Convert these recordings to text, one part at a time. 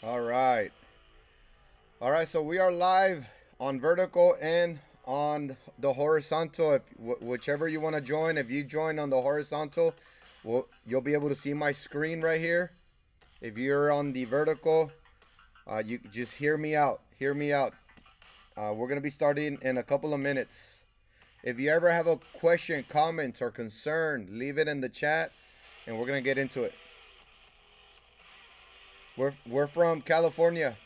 All right. All right. So we are live on vertical and on the horizontal. If whichever you want to join, if you join on the horizontal, you'll be able to see my screen right here. If you're on the vertical, you just hear me out. Hear me out. We're gonna be starting in a couple of minutes. If you ever have a question, comments, or concern, leave it in the chat, and we're gonna get into it. We're from California.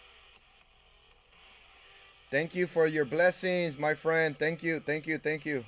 Thank you for your blessings, my friend. Thank you, thank you, thank you.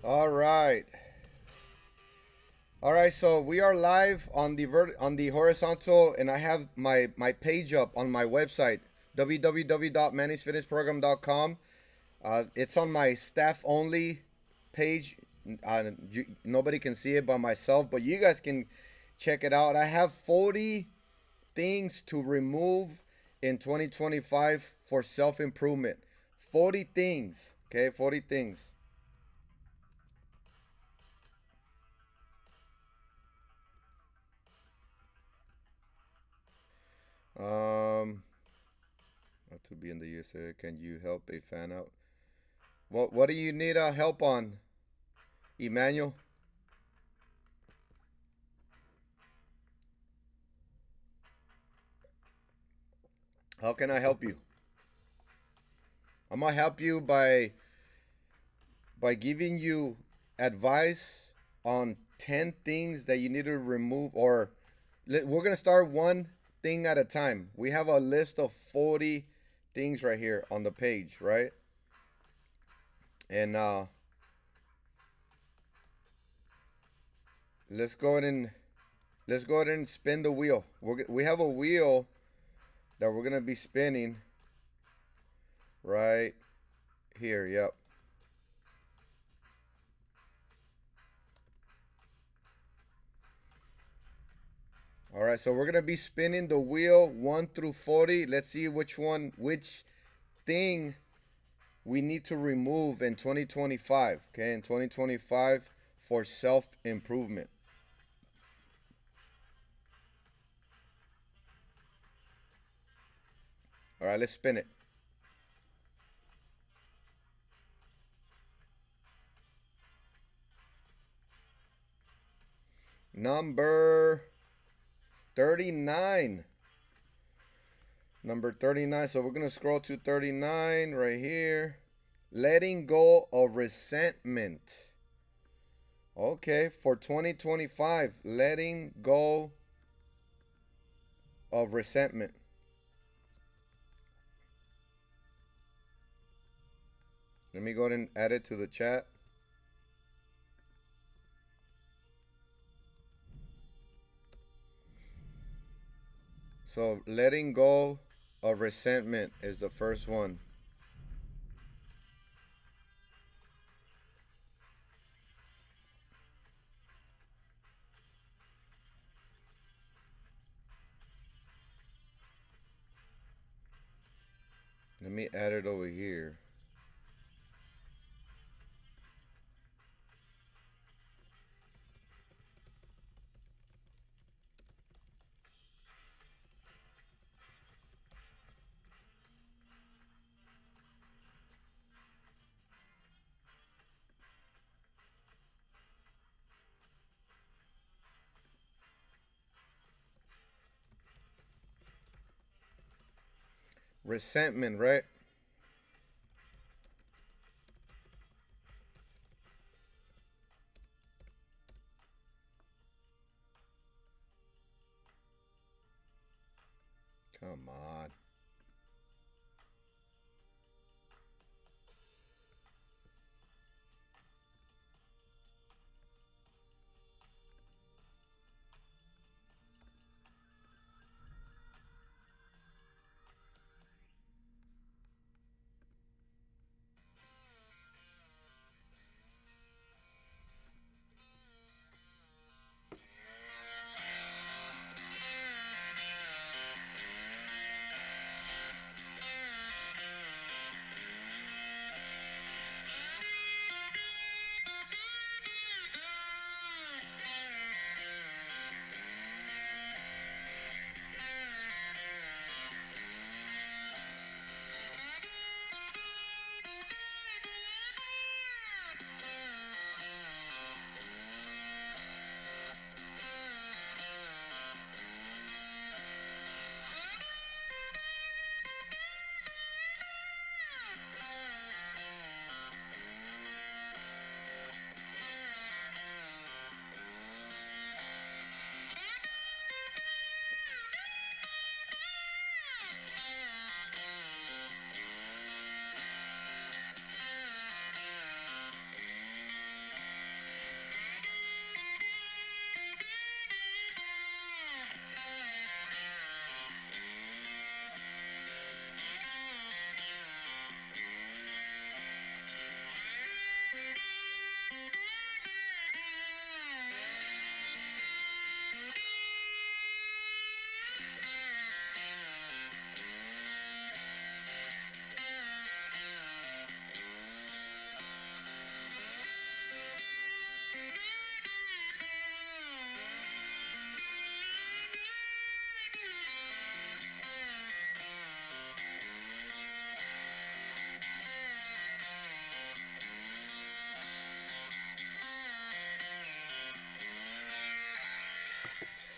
All right. All right, so we are live on the horizontal, and I have my page up on my website, www.mannysfitnessprogram.com. It's on my staff only page. Nobody can see it but myself, but you guys can check it out. I have 40 things to remove in 2025 for self improvement. 40 things, okay? 40 things. Not to be in the USA. Can you help a fan out? What do you need help on, Emmanuel? How can I help you? I'm gonna help you by giving you advice on 10 things that you need to remove, or we're gonna start one thing at a time. We have a list of 40 things right here on the page, right? And let's go ahead and spin the wheel. We have a wheel that we're gonna be spinning right here. Yep. All right, so we're gonna be spinning the wheel 1 through 40. Let's see which thing we need to remove in 2025. Okay, in 2025 for self improvement. All right, let's spin it. Number 39. Number 39. So we're going to scroll to 39 right here. Letting go of resentment. Okay, for 2025, letting go of resentment. Let me go ahead and add it to the chat. So letting go of resentment is the first one. Let me add it over here. Resentment, right? Come on.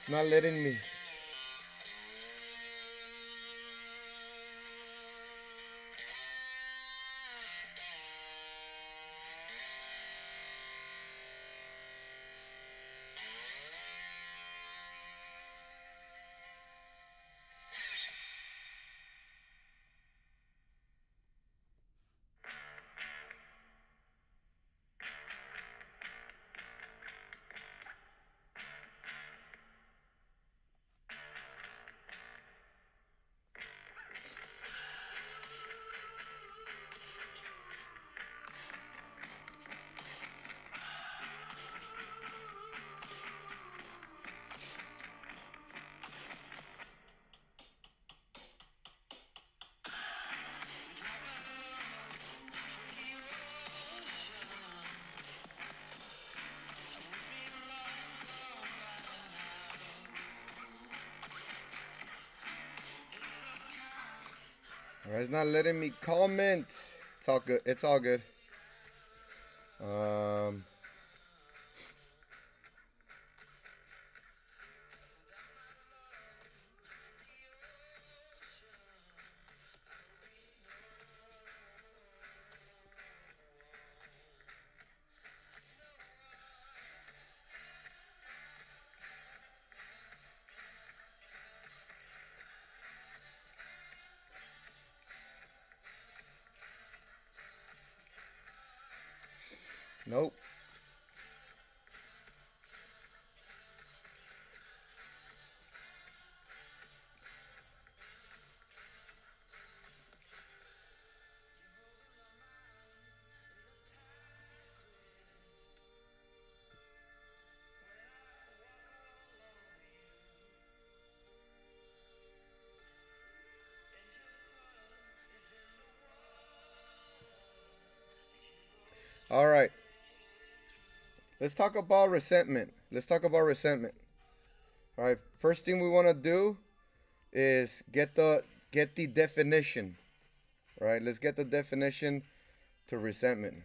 Not letting me. Alright, it's not letting me comment. It's all good. It's all good. Um, nope. All right. Let's talk about resentment. Let's talk about resentment. All right. First thing we want to do is get the definition. All right. Let's get the definition to resentment.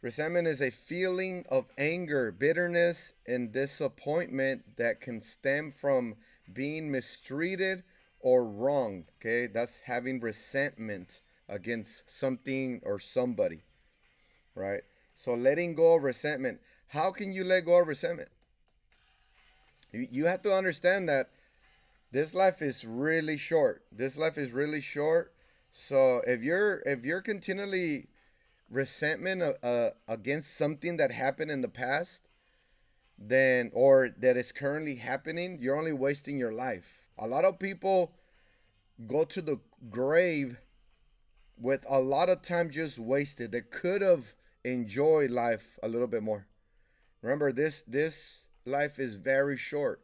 Resentment is a feeling of anger, bitterness, and disappointment that can stem from being mistreated or wronged. Okay, that's having resentment against something or somebody, right? So letting go of resentment. How can you let go of resentment? You have to understand that this life is really short. This life is really short. So if you're continually resentment against something that happened in the past, then or that is currently happening, you're only wasting your life. A lot of people go to the grave with a lot of time just wasted. They could have enjoyed life a little bit more. Remember, this life is very short.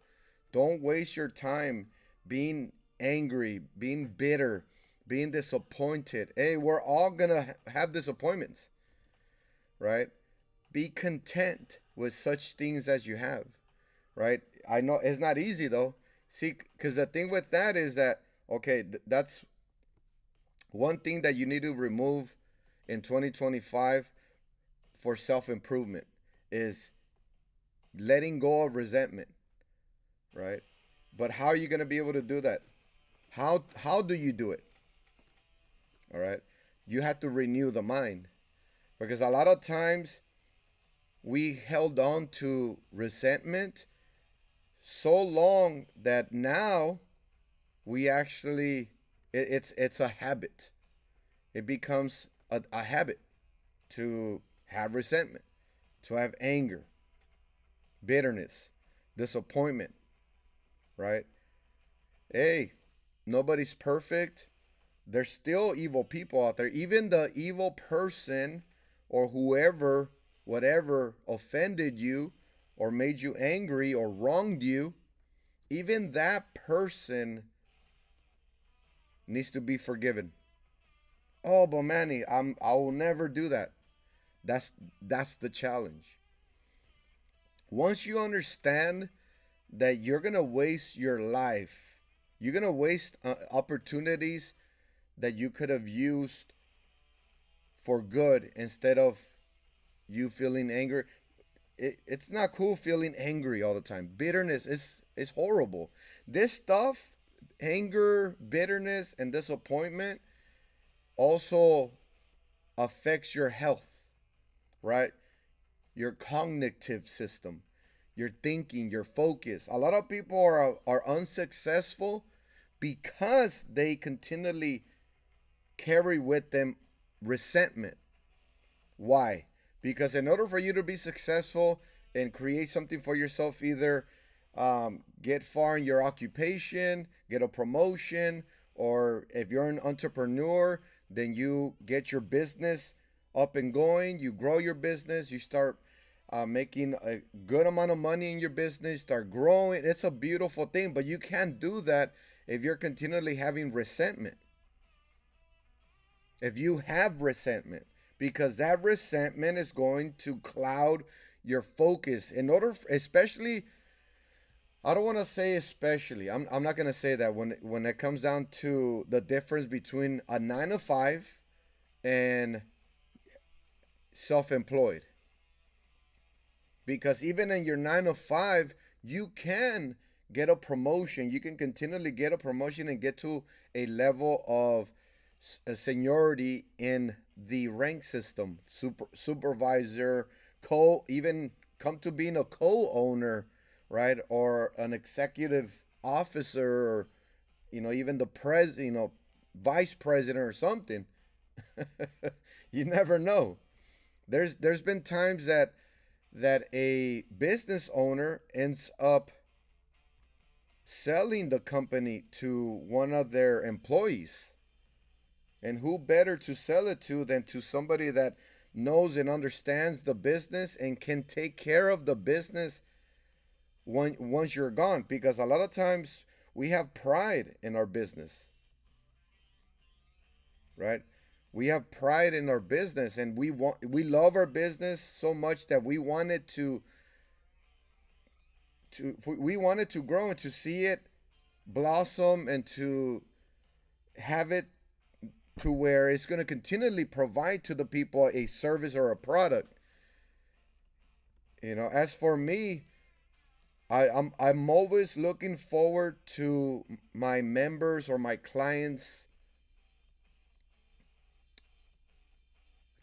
Don't waste your time being angry, being bitter, being disappointed. Hey, we're all gonna have disappointments, right? Be content with such things as you have, right? I know it's not easy though. See, because the thing with that is that, okay, that's one thing that you need to remove in 2025 for self improvement is letting go of resentment, right? But how are you going to be able to do that? How do you do it? All right? You have to renew the mind, because a lot of times we held on to resentment so long that now we actually it's a habit. It becomes a habit to have resentment, to have anger, bitterness, disappointment, right? Hey, nobody's perfect. There's still evil people out there. Even the evil person or whoever, whatever offended you or made you angry or wronged you, even that person needs to be forgiven. Oh, but Manny, I will never do that. That's that's the challenge. Once you understand that you're gonna waste your life, you're gonna waste opportunities that you could have used for good instead of you feeling angry. it's not cool feeling angry all the time. Bitterness is horrible. This stuff, anger, bitterness, and disappointment also affects your health, right? Your cognitive system, your thinking, your focus. A lot of people are unsuccessful because they continually carry with them resentment. Why? Because in order for you to be successful and create something for yourself, either get far in your occupation, get a promotion, or if you're an entrepreneur, then you get your business up and going, you grow your business, you start making a good amount of money in your business, start growing. It's a beautiful thing, but you can't do that if you're continually having resentment. If you have resentment, because that resentment is going to cloud your focus. In order, especially, I don't want to say especially. I'm not going to say that when it comes down to the difference between a 9 to 5 and self-employed. Because even in your 9 to 5, you can get a promotion. You can continually get a promotion and get to a level of seniority in the rank system, supervisor, even come to being a co-owner, right, or an executive officer, or even the vice president or something. You never know. There's been times that a business owner ends up selling the company to one of their employees. And who better to sell it to than to somebody that knows and understands the business and can take care of the business once you're gone? Because a lot of times we have pride in our business, right? We have pride in our business, and we love our business so much that we want it to grow and to see it blossom and to have it to where it's going to continually provide to the people a service or a product. As for me, I'm always looking forward to my members or my clients'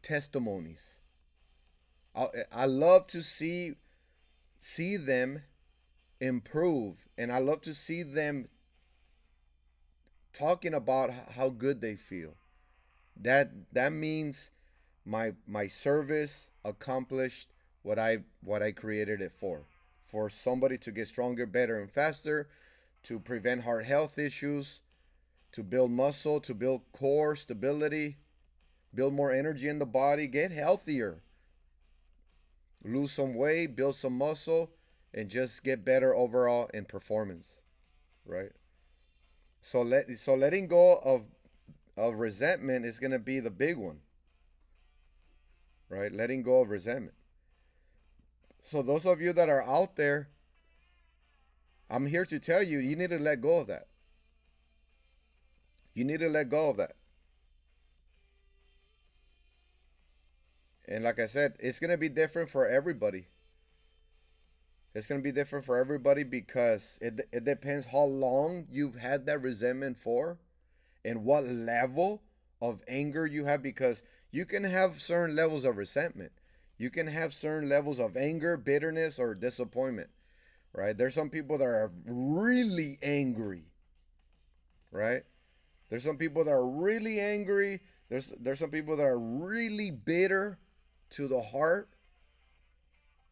testimonies. I love to see them improve, and I love to see them talking about how good they feel. That means my service accomplished what I created it for somebody to get stronger, better, and faster, to prevent heart health issues, to build muscle, to build core stability, build more energy in the body, get healthier, lose some weight, build some muscle, and just get better overall in performance, right? So letting go of resentment is going to be the big one, right? Letting go of resentment. So those of you that are out there, I'm here to tell you, you need to let go of that. You need to let go of that. And like I said, it's going to be different for everybody. It's going to be different for everybody because it depends how long you've had that resentment for and what level of anger you have, because you can have certain levels of resentment. You can have certain levels of anger, bitterness, or disappointment, right? There's some people that are really angry, right? There's some people that are really angry. There's some people that are really bitter to the heart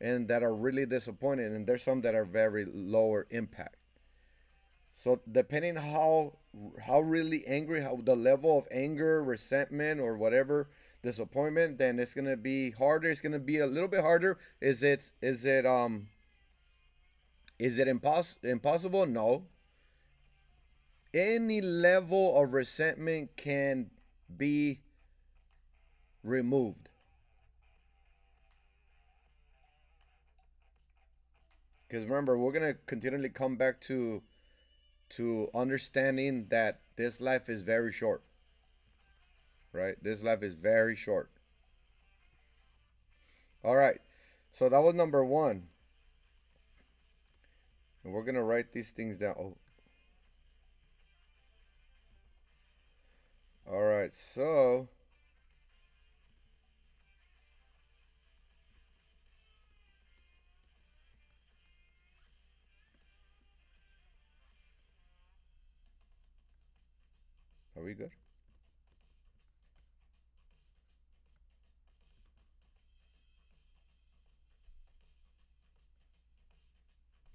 and that are really disappointed, and there's some that are very lower impact. So depending how really angry, how the level of anger, resentment, or whatever, disappointment, then it's gonna be harder. It's gonna be a little bit harder. Is it impossible? No. Any level of resentment can be removed. Because remember, we're gonna continually come back to understanding that this life is very short. Right? This life is very short. All right. So that was number 1. And we're going to write these things down. Oh. All right, so are we good?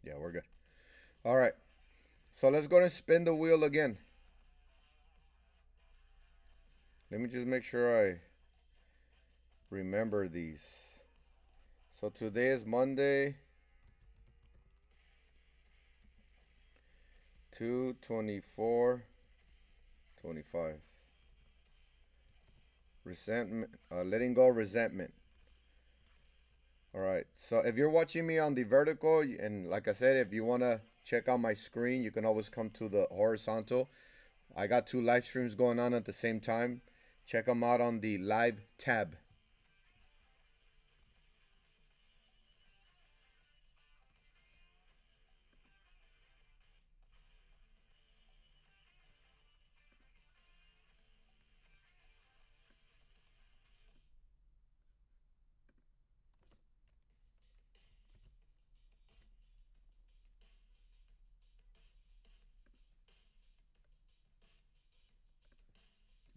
Yeah, we're good. All right. So let's go and spin the wheel again. Let me just make sure I remember these. So today is Monday, 2/24/25. Resentment, letting go of resentment. All right. So if you're watching me on the vertical, and like I said, if you want to check out my screen, you can always come to the horizontal. I got 2 live streams going on at the same time. Check them out on the live tab.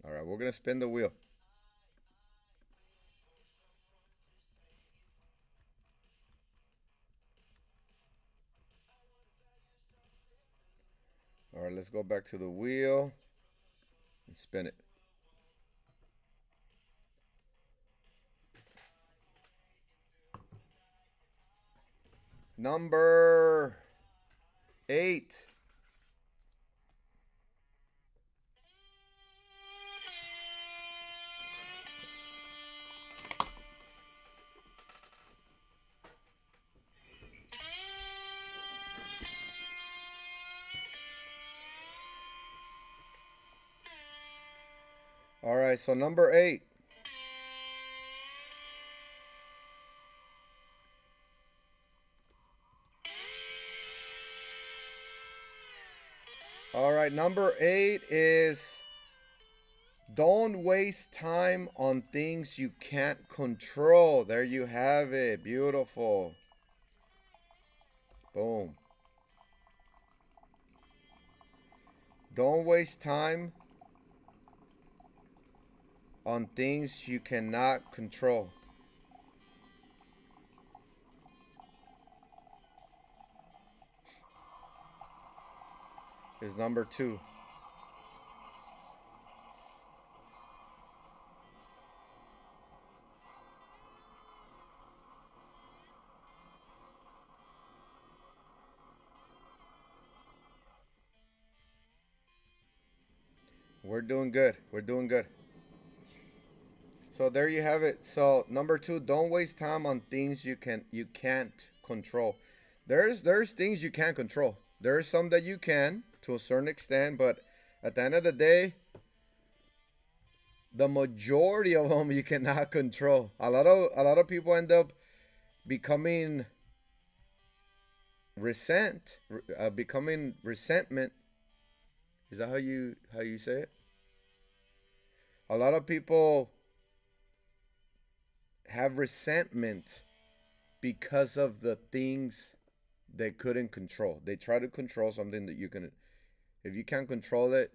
All right, we're going to spin the wheel. All right, let's go back to the wheel and spin it. Number 8. All right, so number 8. All right, number 8 is don't waste time on things you can't control. There you have it. Beautiful. Boom. Don't waste time on things you cannot control. Is number 2. We're doing good. We're doing good. So there you have it. So number 2, don't waste time on things you can't control. There's things you can't control. There's some that you can to a certain extent, but at the end of the day, the majority of them you cannot control. A lot of people end up becoming becoming resentment. Is that how you say it? A lot of people have resentment because of the things they couldn't control. They try to control something that you can. If you can't control it,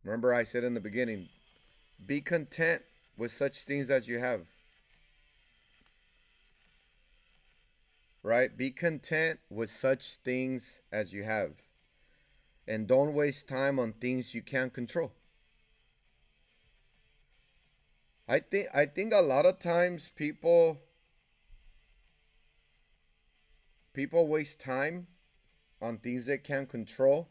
remember I said in the beginning, be content with such things as you have. Right? Be content with such things as you have. And don't waste time on things you can't control. I think a lot of times people waste time on things they can't control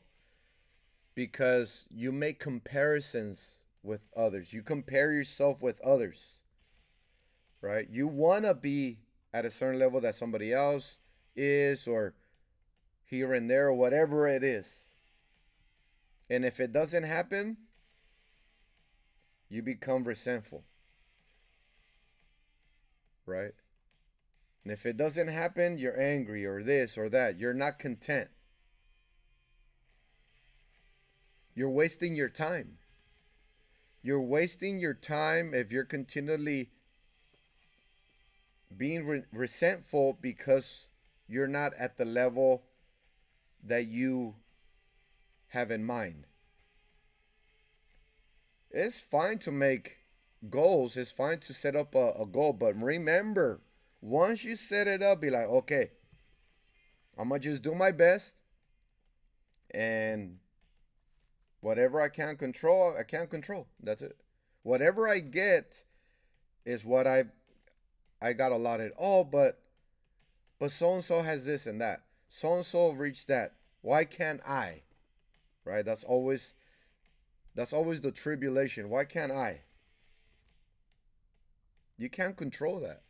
because you make comparisons with others. You compare yourself with others. Right? You want to be at a certain level that somebody else is, or here and there, or whatever it is. And if it doesn't happen, you become resentful. Right? And if it doesn't happen, you're angry or this or that. You're not content. You're wasting your time. You're wasting your time if you're continually being resentful because you're not at the level that you have in mind. It's fine to make goals. It's fine to set up a goal. But remember, once you set it up, be like, okay, I'm going to just do my best. And whatever I can't control, I can't control. That's it. Whatever I get is what I got allotted. Oh, but so and so has this and that. So and so reached that. Why can't I? Right? That's always the tribulation. Why can't I? You can't control that.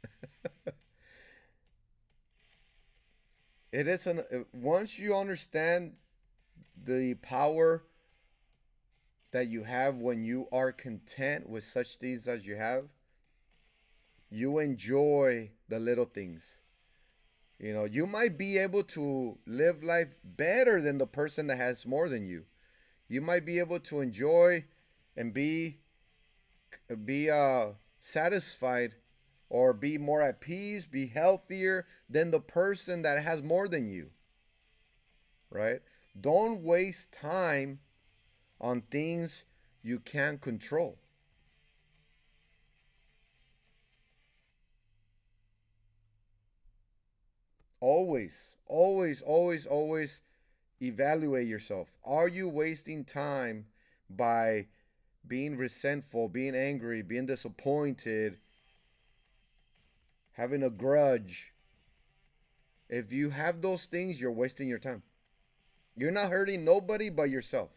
It is once you understand the power that you have when you are content with such things as you have, you enjoy the little things. You know, you might be able to live life better than the person that has more than you. You might be able to enjoy and be satisfied or be more at peace, be healthier than the person that has more than you. Right? Don't waste time on things you can't control. Always, always, always, always evaluate yourself. Are you wasting time by being resentful, being angry, being disappointed, having a grudge? If you have those things, you're wasting your time. You're not hurting nobody but yourself.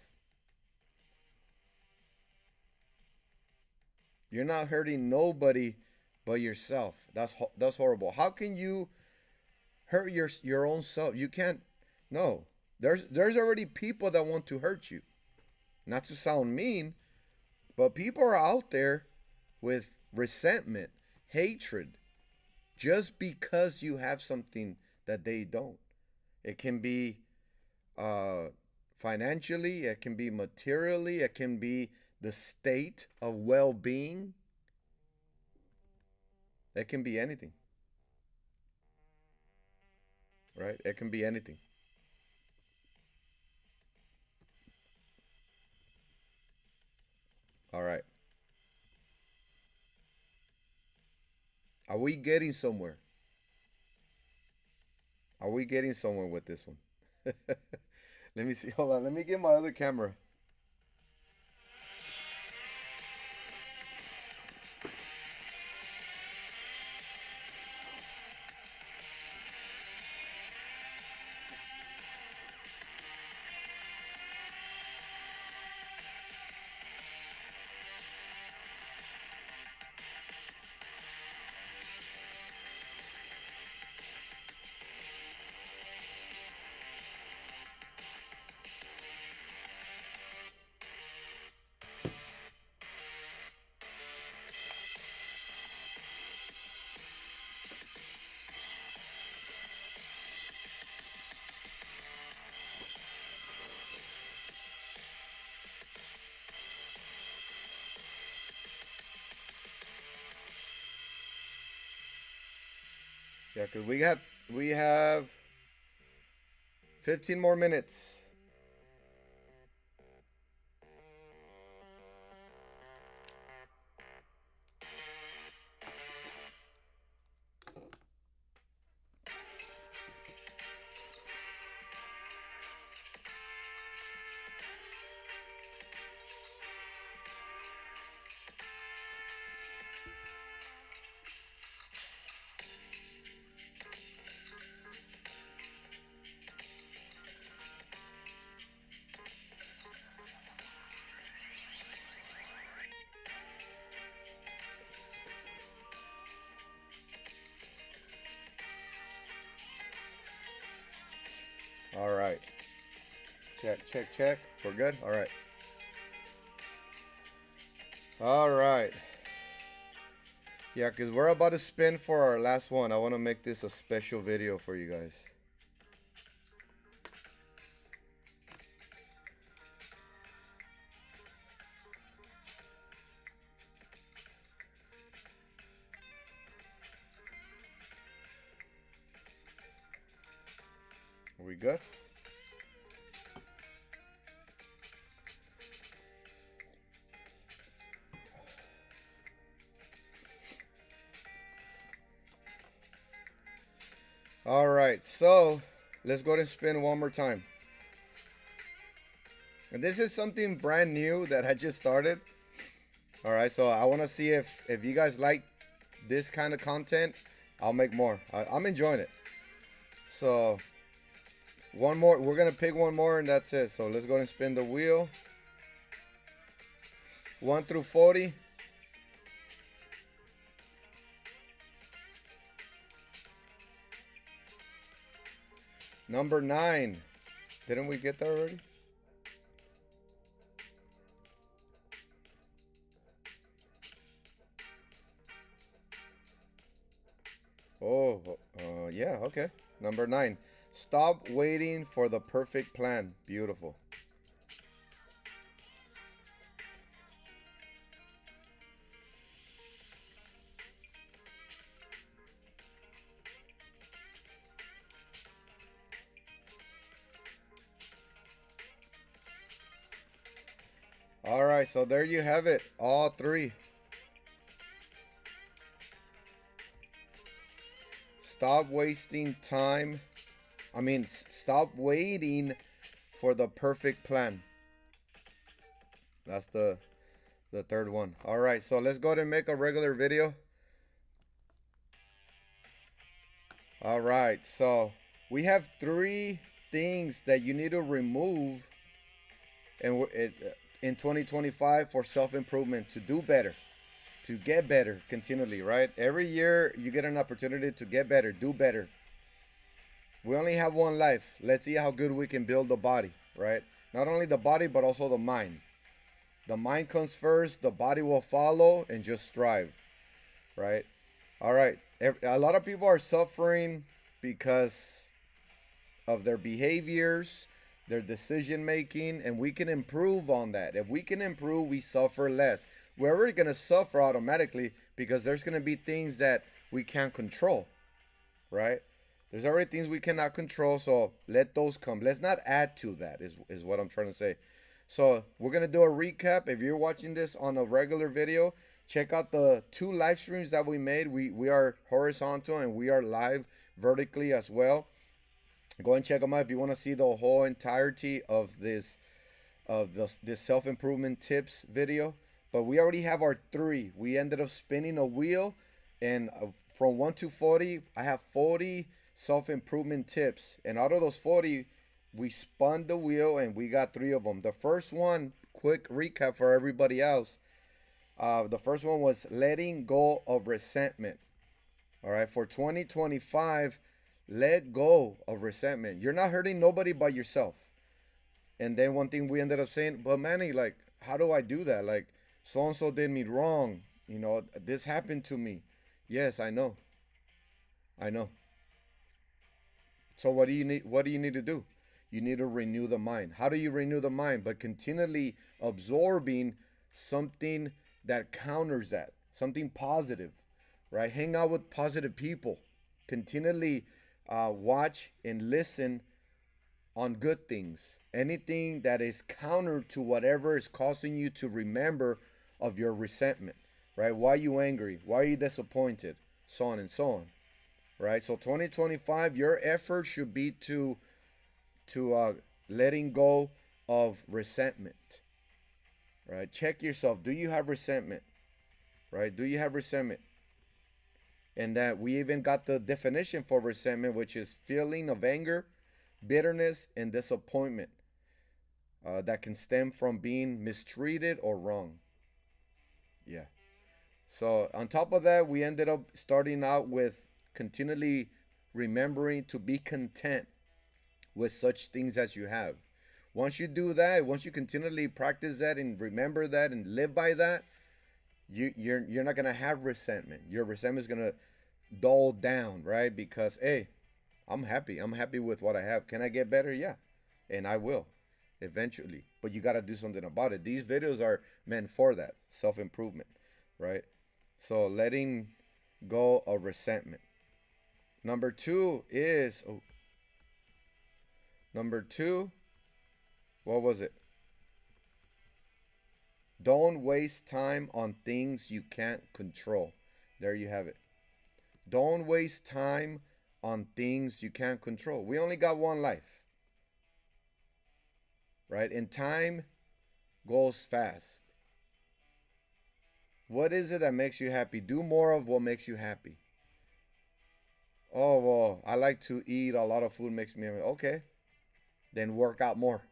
You're not hurting nobody but yourself. That's horrible. How can you hurt your own self? You can't. No. There's already people that want to hurt you. Not to sound mean, but people are out there with resentment, hatred, just because you have something that they don't. It can be financially, it can be materially, it can be the state of well-being. It can be anything. Right? It can be anything. All right. Are we getting somewhere? Are we getting somewhere with this one? Let me see. Hold on. Let me get my other camera. Yeah, cause we have 15 more minutes. All right. Check, check, check. We're good? All right. All right. Yeah, because we're about to spin for our last one. I want to make this a special video for you guys. Are we good? All right, so let's go ahead and spin one more time. And this is something brand new that I just started. All right, so I want to see if you guys like this kind of content. I'll make more. I'm enjoying it. So one more. We're gonna pick one more, and that's it. So let's go ahead and spin the wheel. 1 through 40. Number 9. Didn't we get that already? Oh, yeah, okay. Number 9. Stop waiting for the perfect plan. Beautiful. All right, so there you have it. All 3. Stop wasting time. Stop waiting for the perfect plan. That's the third one. All right, so let's go ahead and make a regular video. All right, so we have 3 things that you need to remove in 2025 for self-improvement, to do better, to get better continually, right? Every year you get an opportunity to get better, do better. We only have one life. Let's see how good we can build the body, right? Not only the body, but also the mind. The mind comes first, the body will follow, and just strive, right? All right. A lot of people are suffering because of their behaviors, their decision making, and we can improve on that. If we can improve, we suffer less. We're already going to suffer automatically because there's going to be things that we can't control, right? There's already things we cannot control, so let those come. Let's not add to that, is what I'm trying to say. So we're going to do a recap. If you're watching this on a regular video, check out the 2 live streams that we made. We are horizontal and we are live vertically as well. Go and check them out if you want to see the whole entirety of this self-improvement tips video. But we already have our 3. We ended up spinning a wheel, and from 1 to 40, I have 40 self-improvement tips. And out of those 40, we spun the wheel and we got 3 of them. The first one, quick recap for everybody else. The first one was letting go of resentment. All right, for 2025, let go of resentment. You're not hurting nobody but yourself. And then one thing we ended up saying, but Manny, like, how do I do that? Like, so-and-so did me wrong. You know, this happened to me. Yes, I know. I know. So what do you need? What do you need to do? You need to renew the mind. How do you renew the mind? But continually absorbing something that counters that, something positive, right? Hang out with positive people. Continually watch and listen on good things. Anything that is counter to whatever is causing you to remember of your resentment, right? Why are you angry? Why are you disappointed? So on and so on, right? So 2025, your effort should be to letting go of resentment, right? Check yourself. Do you have resentment, right? Do you have resentment? And that we even got the definition for resentment, which is feeling of anger, bitterness, and disappointment that can stem from being mistreated or wrong. Yeah. So on top of that, we ended up starting out with continually remembering to be content with such things as you have. Once you do that, once you continually practice that and remember that and live by that, You're not gonna have resentment. Your resentment is gonna dull down, right? Because hey, I'm happy. I'm happy with what I have. Can I get better? Yeah, and I will eventually. But you gotta do something about it. These videos are meant for that self improvement, right? So letting go of resentment. Number two is number two. What was it? Don't waste time on things you can't control. There you have it. Don't waste time on things you can't control. We only got one life, right? And time goes fast. What is it that makes you happy? Do more of what makes you happy. Oh, well, I like to eat a lot of food, makes me happy. Okay, then work out more.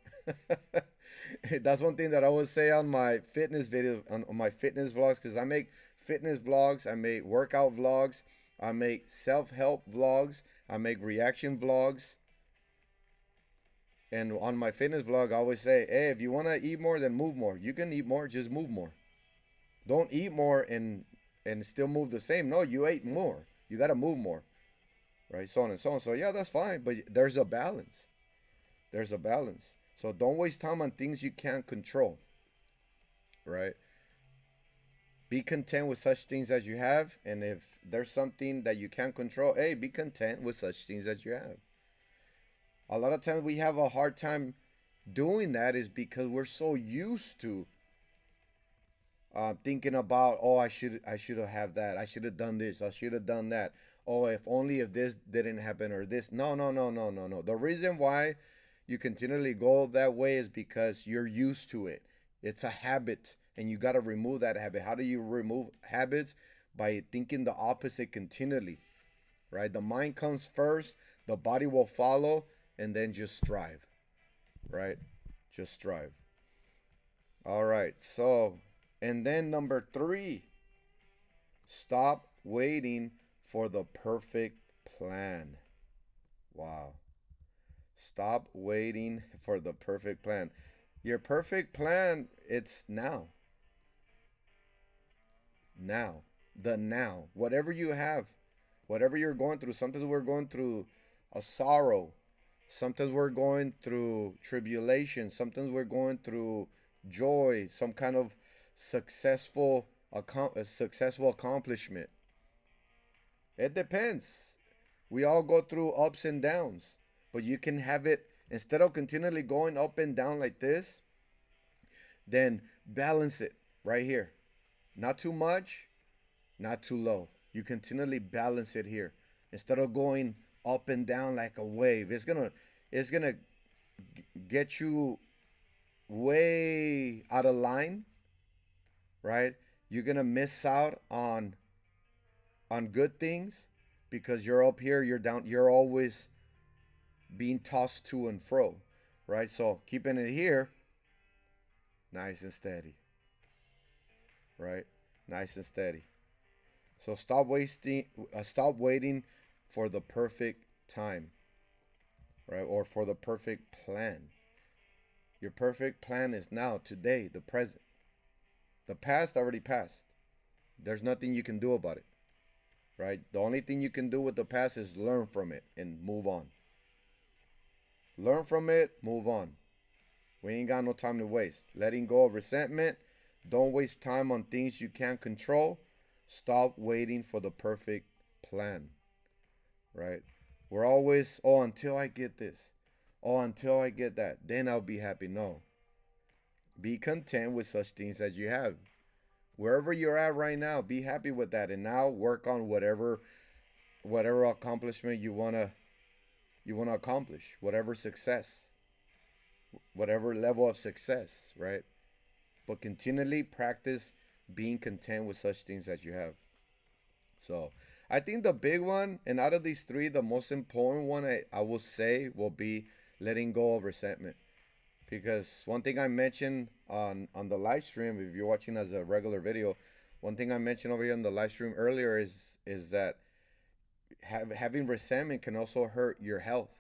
That's one thing that I would say on my fitness video, on my fitness vlogs, because I make fitness vlogs, I make workout vlogs, I make self-help vlogs, I make reaction vlogs. And on my fitness vlog, I always say, hey, if you want to eat more, then move more. You can eat more, just move more. Don't eat more and still move the same. No, you ate more. You got to move more, right? So on and so on. So yeah, that's fine, but there's a balance. There's a balance. So don't waste time on things you can't control, right? Be content with such things as you have, and if there's something that you can't control, hey, be content with such things as you have. A lot of times we have a hard time doing that is because we're so used to thinking about, oh, I should have that, I should have done this, I should have done that. Oh, if only if this didn't happen or this. No, no, no, no, no, no. The reason why you continually go that way is because you're used to it. It's a habit, and you got to remove that habit. How do you remove habits? By thinking the opposite continually, right? The mind comes first, the body will follow, and then just strive, right? Just strive. All right. So, and then number three, stop waiting for the perfect plan. Wow. Stop waiting for the perfect plan. Your perfect plan, it's now. Now. The now. Whatever you have, whatever you're going through. Sometimes we're going through a sorrow. Sometimes we're going through tribulation. Sometimes we're going through joy, some kind of successful accomplishment. It depends. We all go through ups and downs, but you can have it instead of continually going up and down like this, then balance it right here. Not too much, not too low. You continually balance it here instead of going up and down like a wave. It's gonna get you way out of line, right? You're gonna miss out on good things because you're up here, you're down, you're always being tossed to and fro, right? So keeping it here, nice and steady, right? Nice and steady. So stop waiting for the perfect time, right? Or for the perfect plan. Your perfect plan is now, today, the present. The past already passed. There's nothing you can do about it, right? The only thing you can do with the past is learn from it and move on. Learn from it, move on. We ain't got no time to waste. Letting go of resentment. Don't waste time on things you can't control. Stop waiting for the perfect plan, right? We're always, oh, until I get this. Oh, until I get that. Then I'll be happy. No. Be content with such things as you have. Wherever you're at right now, be happy with that. And now work on whatever accomplishment you wanna accomplish. Whatever success. Whatever level of success, right? But continually practice being content with such things that you have. So I think the big one, and out of these three, the most important one I will say will be letting go of resentment. Because one thing I mentioned on the live stream, if you're watching as a regular video, one thing I mentioned over here on the live stream earlier is that having resentment can also hurt your health.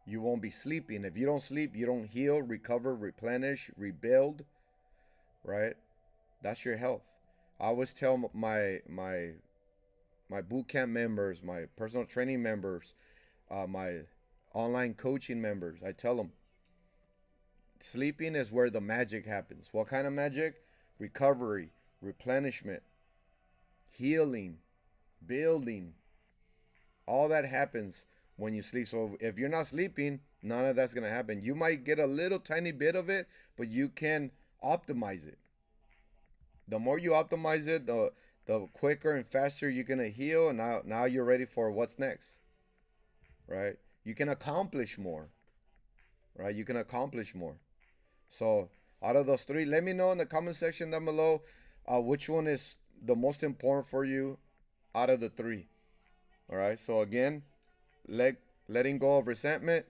You won't be sleeping. If you don't sleep, you don't heal, recover, replenish, rebuild, right? That's your health. I always tell my boot camp members, my personal training members, my online coaching members, I tell them sleeping is where the magic happens. What kind of magic? Recovery, replenishment, healing, building. All that happens when you sleep. So if you're not sleeping, none of that's going to happen. You might get a little tiny bit of it, but you can optimize it. The more you optimize it, the quicker and faster you're going to heal. And now you're ready for what's next, right? You can accomplish more, right? You can accomplish more. So out of those three, let me know in the comment section down below which one is the most important for you out of the three. All right. So again, letting go of resentment.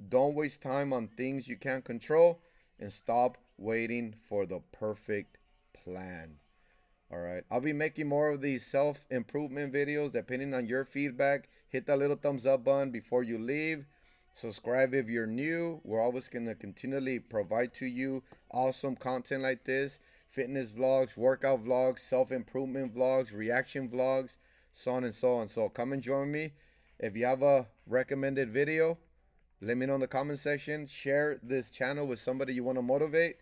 Don't waste time on things you can't control, and stop waiting for the perfect plan. All right. I'll be making more of these self-improvement videos depending on your feedback. Hit that little thumbs up button before you leave. Subscribe if you're new. We're always going to continually provide to you awesome content like this. Fitness vlogs, workout vlogs, self-improvement vlogs, reaction vlogs, so on and so on. So come and join me. If you have a recommended video, let me know in the comment section. Share this channel with somebody you want to motivate.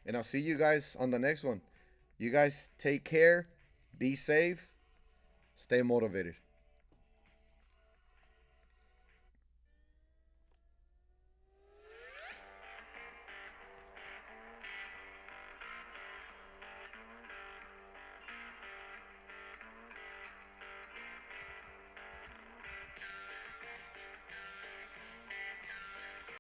And I'll see you guys on the next one. You guys take care. Be safe. Stay motivated.